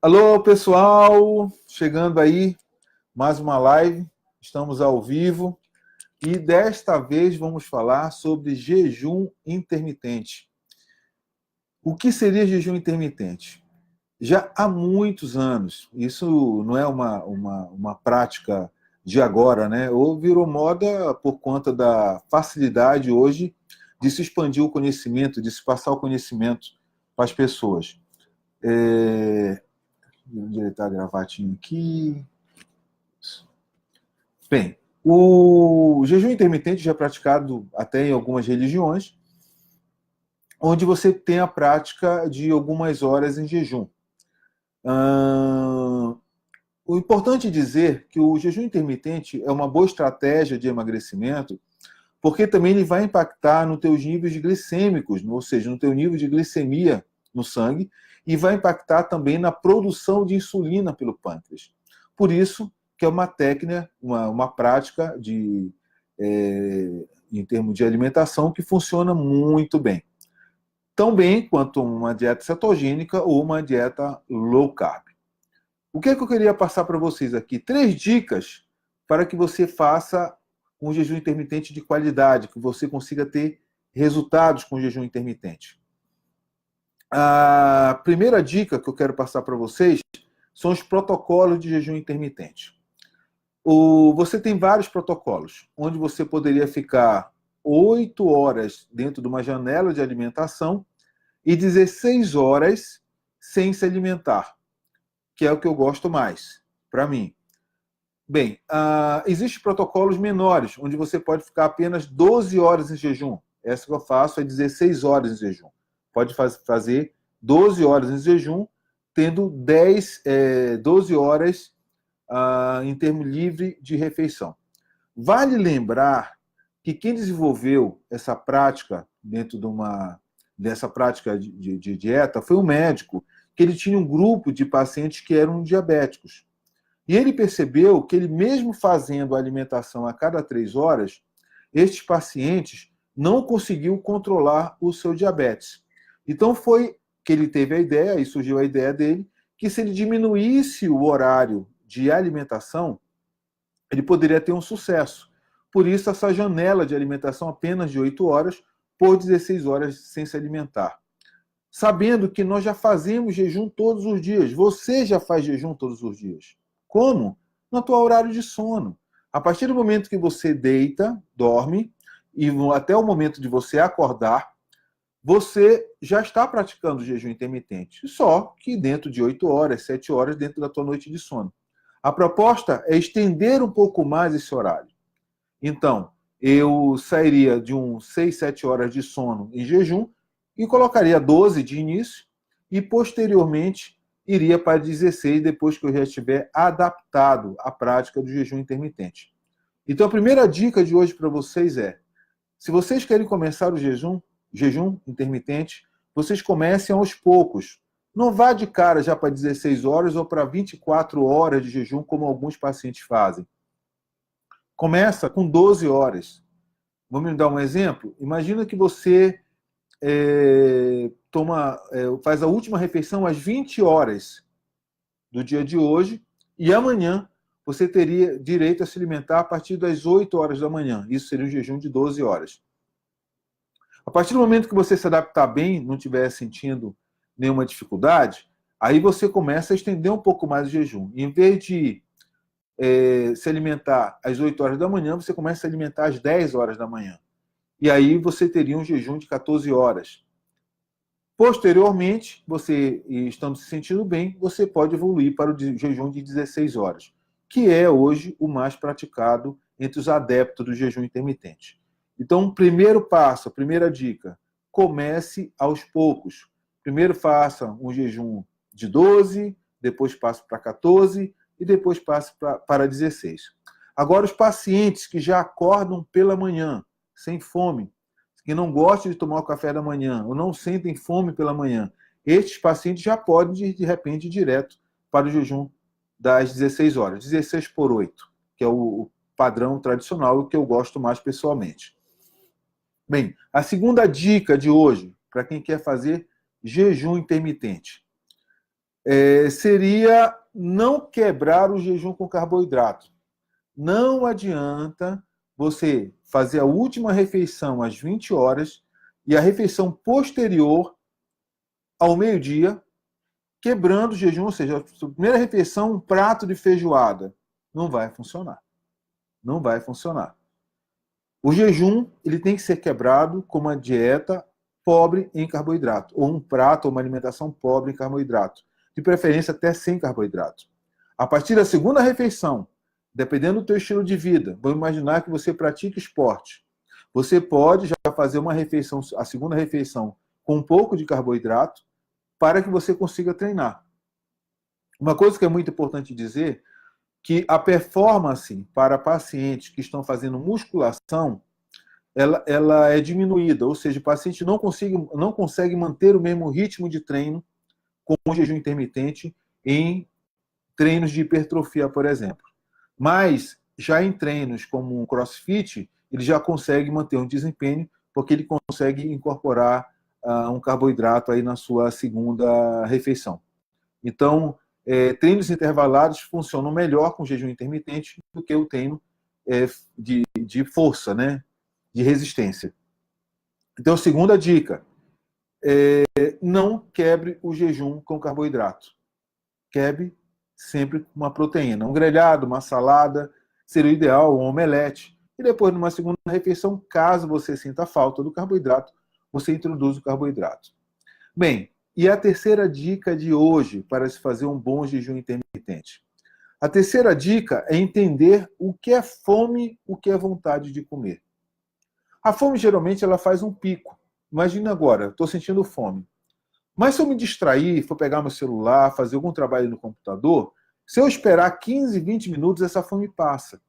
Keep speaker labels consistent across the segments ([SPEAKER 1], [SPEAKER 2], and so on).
[SPEAKER 1] Alô, pessoal! Chegando aí, mais uma live. Estamos ao vivo e desta vez vamos falar sobre jejum intermitente. O que seria jejum intermitente? Já há muitos anos, isso não é uma prática de agora, né? Ou virou moda por conta da facilidade hoje de se expandir o conhecimento, de se passar o conhecimento para as pessoas. Vou direitar a gravatinha aqui. Bem, o jejum intermitente já é praticado até em algumas religiões, onde você tem a prática de algumas horas em jejum. O importante é dizer que o jejum intermitente é uma boa estratégia de emagrecimento, porque também ele vai impactar nos teus níveis glicêmicos, ou seja, no teu nível de glicemia no sangue, e vai impactar também na produção de insulina pelo pâncreas. Por isso que é uma técnica, uma prática em termos de alimentação que funciona muito bem. Tão bem quanto uma dieta cetogênica ou uma dieta low carb. O que é que eu queria passar para vocês aqui? 3 dicas para que você faça um jejum intermitente de qualidade, que você consiga ter resultados com o jejum intermitente. A primeira dica que eu quero passar para vocês são os protocolos de jejum intermitente. Você tem vários protocolos, onde você poderia ficar 8 horas dentro de uma janela de alimentação e 16 horas sem se alimentar, que é o que eu gosto mais, para mim. Bem, existem protocolos menores, onde você pode ficar apenas 12 horas em jejum. Essa que eu faço é 16 horas em jejum. Pode fazer 12 horas em jejum, tendo 12 horas em termo livre de refeição. Vale lembrar que quem desenvolveu essa prática dentro dessa prática de dieta foi um médico, que ele tinha um grupo de pacientes que eram diabéticos. E ele percebeu que ele, mesmo fazendo a alimentação a cada 3 horas, estes pacientes não conseguiam controlar o seu diabetes. Então foi que ele teve a ideia, e surgiu a ideia dele, que se ele diminuísse o horário de alimentação, ele poderia ter um sucesso. Por isso, essa janela de alimentação apenas de 8 horas, por 16 horas sem se alimentar. Sabendo que nós já fazemos jejum todos os dias. Você já faz jejum todos os dias. Como? No teu horário de sono. A partir do momento que você deita, dorme, e até o momento de você acordar, você já está praticando jejum intermitente. Só que dentro de 8 horas, 7 horas, dentro da tua noite de sono. A proposta é estender um pouco mais esse horário. Então, eu sairia de 6, 7 horas de sono em jejum e colocaria 12 de início e, posteriormente, iria para 16 depois que eu já estiver adaptado à prática do jejum intermitente. Então, a primeira dica de hoje para vocês é, se vocês querem começar o jejum intermitente, vocês comecem aos poucos. Não vá de cara já para 16 horas ou para 24 horas de jejum, como alguns pacientes fazem. Começa com 12 horas. Vamos dar um exemplo? Imagina que você faz a última refeição às 20 horas do dia de hoje e amanhã você teria direito a se alimentar a partir das 8 horas da manhã. Isso seria um jejum de 12 horas. A partir do momento que você se adaptar bem, não estiver sentindo nenhuma dificuldade, aí você começa a estender um pouco mais o jejum. Em vez de se alimentar às 8 horas da manhã, você começa a se alimentar às 10 horas da manhã. E aí você teria um jejum de 14 horas. Posteriormente, você, estando se sentindo bem, você pode evoluir para o jejum de 16 horas, que é hoje o mais praticado entre os adeptos do jejum intermitente. Então, o primeiro passo, a primeira dica, comece aos poucos. Primeiro faça um jejum de 12, depois passe para 14 e depois passe para 16. Agora, os pacientes que já acordam pela manhã, sem fome, que não gostam de tomar o café da manhã ou não sentem fome pela manhã, estes pacientes já podem, de repente, ir direto para o jejum das 16 horas, 16 por 8, que é o padrão tradicional, o que eu gosto mais pessoalmente. Bem, a segunda dica de hoje, para quem quer fazer jejum intermitente. seria não quebrar o jejum com carboidrato. Não adianta você fazer a última refeição às 20 horas e a refeição posterior ao meio-dia, quebrando o jejum, ou seja, a primeira refeição, um prato de feijoada. Não vai funcionar. Não vai funcionar. O jejum ele tem que ser quebrado com uma dieta pobre em carboidrato, ou um prato, ou uma alimentação pobre em carboidrato, de preferência até sem carboidrato. A partir da segunda refeição, dependendo do teu estilo de vida, vamos imaginar que você pratica esporte. Você pode já fazer uma refeição, a segunda refeição, com um pouco de carboidrato, para que você consiga treinar. Uma coisa que é muito importante dizer, que a performance para pacientes que estão fazendo musculação, ela é diminuída, ou seja, o paciente não consegue manter o mesmo ritmo de treino com o jejum intermitente em treinos de hipertrofia, por exemplo. Mas, já em treinos como um crossfit, ele já consegue manter um desempenho, porque ele consegue incorporar um carboidrato aí na sua segunda refeição. Então, treinos intervalados funcionam melhor com jejum intermitente do que o treino de força, né? De resistência. Então, segunda dica, não quebre o jejum com carboidrato. Quebre sempre com uma proteína. Um grelhado, uma salada, seria o ideal, um omelete. E depois, numa segunda refeição, caso você sinta falta do carboidrato, você introduz o carboidrato. Bem, e a terceira dica de hoje para se fazer um bom jejum intermitente? A terceira dica é entender o que é fome, o que é vontade de comer. A fome, geralmente, ela faz um pico. Imagina agora, estou sentindo fome. Mas se eu me distrair, for pegar meu celular, fazer algum trabalho no computador, se eu esperar 15, 20 minutos, essa fome passa.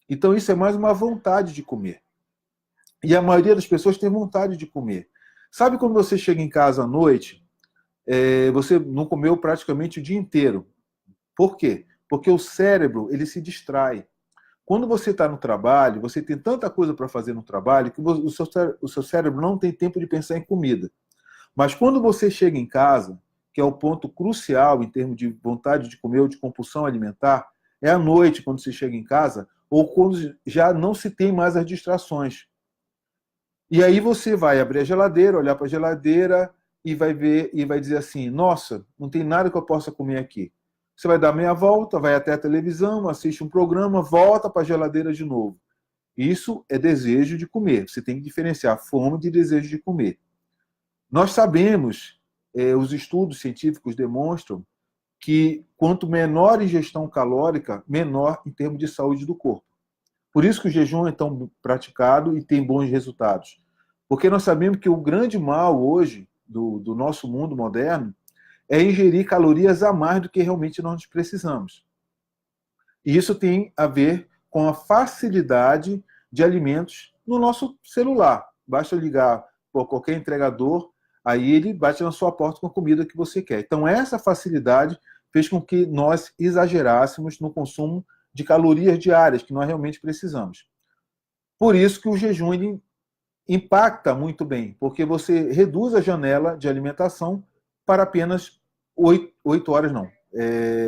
[SPEAKER 1] Então isso é mais uma vontade de comer. E a maioria das pessoas tem vontade de comer. Sabe quando você chega em casa à noite, você não comeu praticamente o dia inteiro. Por quê? Porque o cérebro ele se distrai. Quando você está no trabalho, você tem tanta coisa para fazer no trabalho que o seu cérebro não tem tempo de pensar em comida. Mas quando você chega em casa, que é o ponto crucial em termos de vontade de comer ou de compulsão alimentar, é à noite, quando você chega em casa, ou quando já não se tem mais as distrações. E aí você vai abrir a geladeira, olhar para a geladeira e vai ver e vai dizer assim: nossa, não tem nada que eu possa comer aqui. Você vai dar meia volta, vai até a televisão, assiste um programa, volta para a geladeira de novo. Isso é desejo de comer. Você tem que diferenciar fome de desejo de comer. Nós sabemos, os estudos científicos demonstram que quanto menor a ingestão calórica, menor em termos de saúde do corpo. Por isso que o jejum é tão praticado e tem bons resultados. Porque nós sabemos que o grande mal hoje do nosso mundo moderno é ingerir calorias a mais do que realmente nós precisamos. E isso tem a ver com a facilidade de alimentos no nosso celular. Basta ligar para qualquer entregador, aí ele bate na sua porta com a comida que você quer. Então, essa facilidade fez com que nós exagerássemos no consumo de calorias diárias que nós realmente precisamos. Por isso que o jejum ele impacta muito bem, porque você reduz a janela de alimentação para apenas 8 horas, não.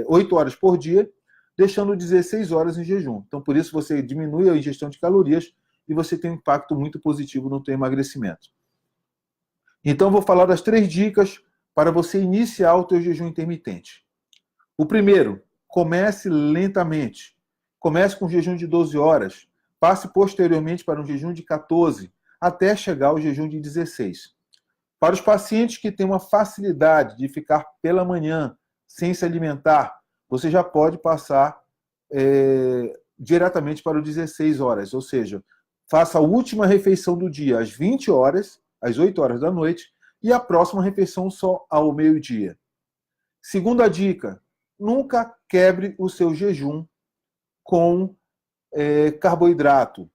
[SPEAKER 1] 8 horas por dia, deixando 16 horas em jejum. Então, por isso, você diminui a ingestão de calorias e você tem um impacto muito positivo no teu emagrecimento. Então, vou falar das 3 dicas para você iniciar o teu jejum intermitente. O primeiro, comece lentamente. Comece com um jejum de 12 horas. Passe posteriormente para um jejum de 14, até chegar ao jejum de 16. Para os pacientes que têm uma facilidade de ficar pela manhã sem se alimentar, você já pode passar diretamente para o 16 horas, ou seja, faça a última refeição do dia às 20 horas, às 8 horas da noite, e a próxima refeição só ao meio-dia. Segunda dica, nunca quebre o seu jejum com carboidrato,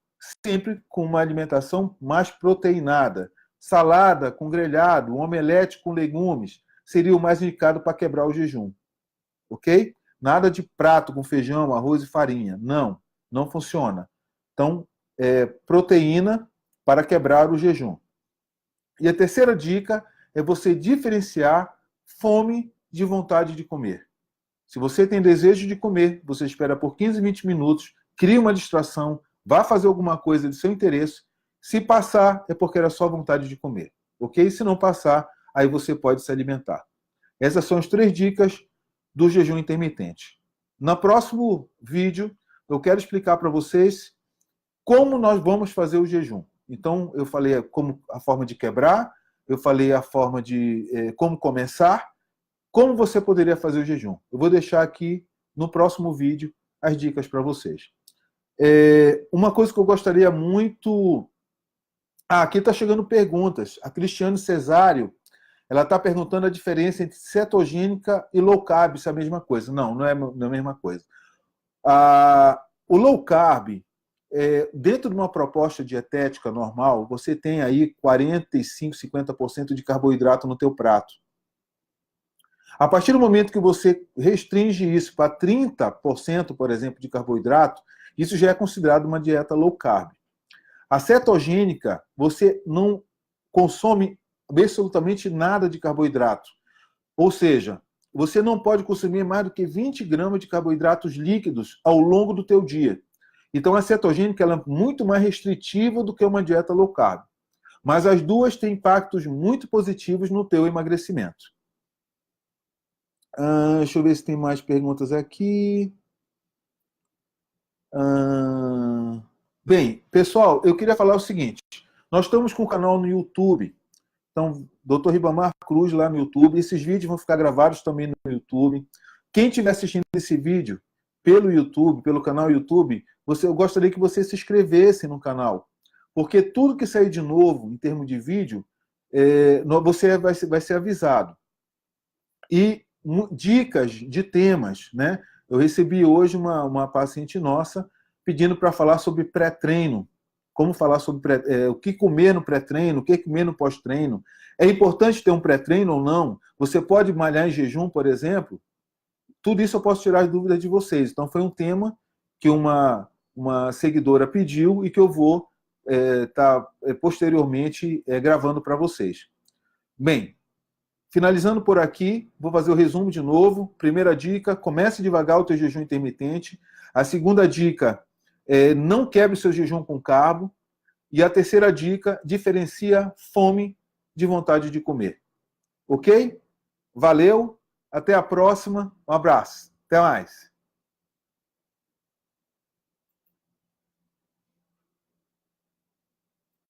[SPEAKER 1] sempre com uma alimentação mais proteinada. Salada com grelhado, um omelete com legumes, seria o mais indicado para quebrar o jejum. Ok? Nada de prato com feijão, arroz e farinha. Não, não funciona. Então, proteína para quebrar o jejum. E a terceira dica é você diferenciar fome de vontade de comer. Se você tem desejo de comer, você espera por 15, 20 minutos, cria uma distração, vá fazer alguma coisa de seu interesse. Se passar, é porque era só vontade de comer. Ok? Se não passar, aí você pode se alimentar. Essas são as 3 dicas do jejum intermitente. No próximo vídeo, eu quero explicar para vocês como nós vamos fazer o jejum. Então, eu falei como a forma de quebrar, eu falei a forma de como começar, como você poderia fazer o jejum. Eu vou deixar aqui no próximo vídeo as dicas para vocês. Uma coisa que eu gostaria muito... aqui está chegando perguntas. A Cristiane Cesário, ela está perguntando a diferença entre cetogênica e low carb, se é a mesma coisa. Não é a mesma coisa. O low carb, dentro de uma proposta dietética normal, você tem aí 45%, 50% de carboidrato no teu prato. A partir do momento que você restringe isso para 30%, por exemplo, de carboidrato, isso já é considerado uma dieta low carb. A cetogênica, você não consome absolutamente nada de carboidrato. Ou seja, você não pode consumir mais do que 20 gramas de carboidratos líquidos ao longo do teu dia. Então, a cetogênica ela é muito mais restritiva do que uma dieta low carb. Mas as duas têm impactos muito positivos no teu emagrecimento. Deixa eu ver se tem mais perguntas aqui. Bem, pessoal, eu queria falar o seguinte. Nós estamos com um canal no YouTube. Então, Dr. Ribamar Cruz lá no YouTube. Esses vídeos vão ficar gravados também no YouTube. Quem estiver assistindo esse vídeo pelo YouTube, pelo canal YouTube, eu gostaria que você se inscrevesse no canal. Porque tudo que sair de novo, em termos de vídeo, você vai ser avisado. E dicas de temas, né? Eu recebi hoje uma paciente nossa pedindo para falar sobre pré-treino, como falar sobre o que comer no pré-treino, o que comer no pós-treino. É importante ter um pré-treino ou não? Você pode malhar em jejum, por exemplo? Tudo isso eu posso tirar as dúvidas de vocês. Então foi um tema que uma seguidora pediu e que eu vou estar posteriormente gravando para vocês. Bem, finalizando por aqui, vou fazer o resumo de novo. Primeira dica, comece devagar o teu jejum intermitente. A segunda dica, não quebre o seu jejum com carbo. E a terceira dica, diferencia fome de vontade de comer. Ok? Valeu, até a próxima. Um abraço. Até mais.